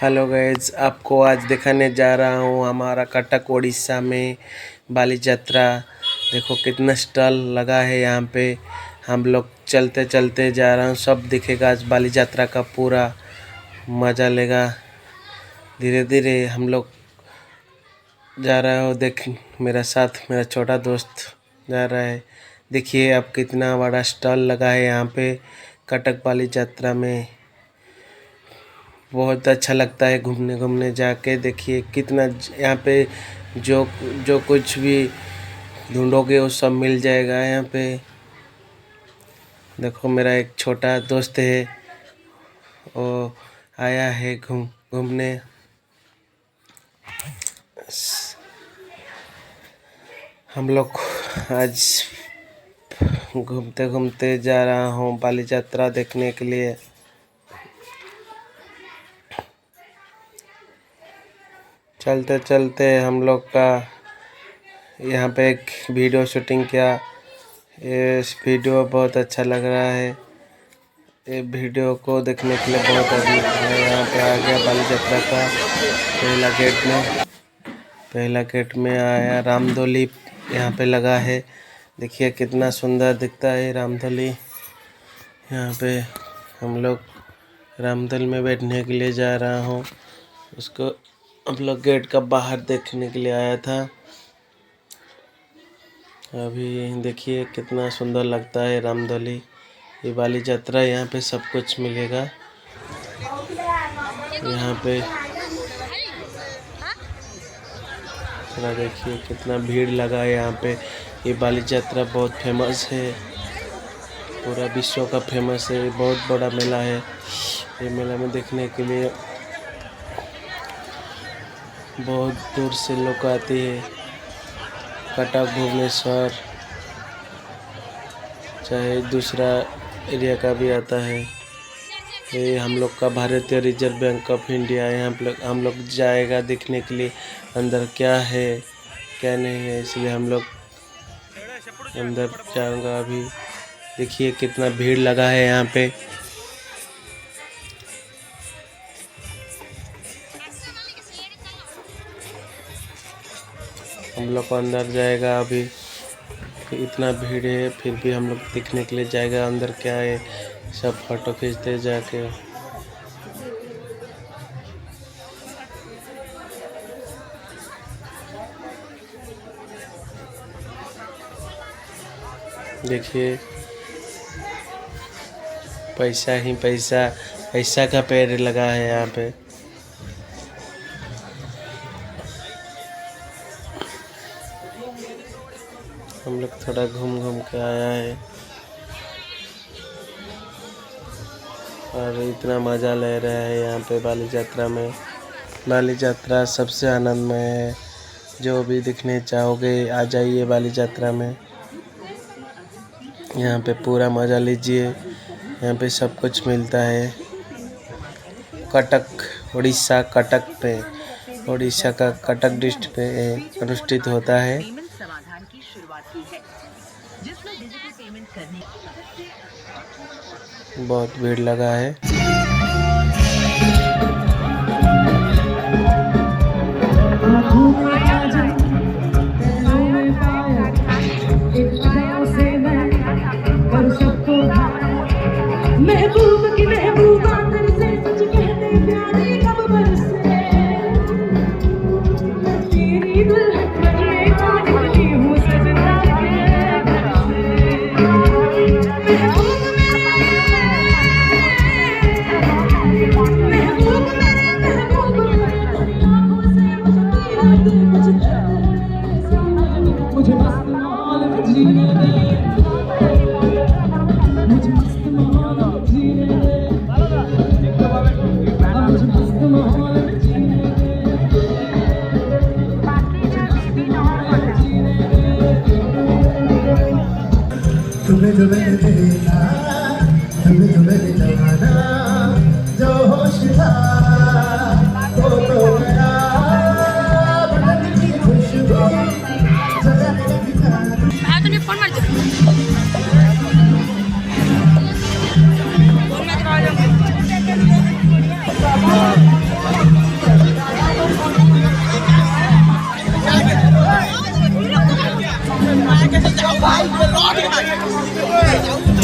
Hello guys, आपको आज दिखाने जा रहा हूँ हमारा कटक उड़ीसा में बाली यात्रा। देखो कितना स्टॉल लगा है यहाँ पे। हम लोग चलते चलते जा रहा हूँ, सब दिखेगा आज बाली यात्रा का पूरा मज़ा लेगा। धीरे धीरे हम लोग जा रहा हो, देख मेरा साथ मेरा छोटा दोस्त जा रहा है। देखिए अब कितना बड़ा स्टॉल लगा है यहाँ पे कटक बाली यात्रा में। बहुत अच्छा लगता है घूमने घूमने जाके। देखिए कितना यहाँ पे जो जो कुछ भी ढूंढोगे वो सब मिल जाएगा यहाँ पे। देखो मेरा एक छोटा दोस्त है, वो आया है घूमने। हम लोग आज घूमते घूमते जा रहा हूँ बाली यात्रा देखने के लिए। चलते चलते हम लोग का यहाँ पे एक वीडियो शूटिंग किया। इस वीडियो बहुत अच्छा लग रहा है। ये वीडियो को देखने के लिए बहुत आदमी यहाँ पे आ गया। बाली यात्रा का पहला गेट में आया। रामधोली यहाँ पे लगा है। देखिए कितना सुंदर दिखता है रामधोली। यहाँ पे हम लोग रामधोली में बैठने के लिए जा रहा हूँ। उसको हम लोग गेट का बाहर देखने के लिए आया था। अभी देखिए कितना सुंदर लगता है रामधोली। ये बाली यात्रा, यहाँ पे सब कुछ मिलेगा। यहाँ पे थोड़ा देखिए कितना भीड़ लगा है यहाँ पे। ये बाली यात्रा बहुत फेमस है, पूरा विश्व का फेमस है। बहुत बड़ा मेला है। ये मेला में देखने के लिए बहुत दूर से लोग आते हैं। कटक, भुवनेश्वर, चाहे दूसरा एरिया का भी आता है। ये हम लोग का भारतीय रिजर्व बैंक ऑफ इंडिया है। हम लोग जाएगा देखने के लिए अंदर क्या है क्या नहीं है, इसलिए हम लोग अंदर जाऊंगा अभी। देखिए कितना भीड़ लगा है यहाँ पे। हम लोग को अंदर जाएगा अभी। इतना भीड़ है फिर भी हम लोग देखने के लिए जाएगा अंदर क्या है। सब फोटो खींचते जाके। देखिए पैसा ही पैसा, पैसा का पेड़ लगा है यहाँ पे। हम लोग थोड़ा घूम घूम के आया है और इतना मज़ा ले रहा है यहाँ पे बाली यात्रा में। बाली यात्रा सबसे आनंदमय है। जो भी दिखने चाहोगे आ जाइए बाली यात्रा में। यहाँ पे पूरा मज़ा लीजिए। यहाँ पे सब कुछ मिलता है। कटक उड़ीसा, कटक पे उड़ीसा का कटक डिस्ट्रिक्ट पे अनुष्ठित होता है। बहुत भीड़ लगा है। तुम्हें जो मैंने देखा, तुम्हें जो मैंने जाना, जो होश था वो तो गया। बदन की खुशबू जरा लगी था। तुमने फोन मार दो। फोन मार दो। कैसे जाओ भाई, ये लौट गया।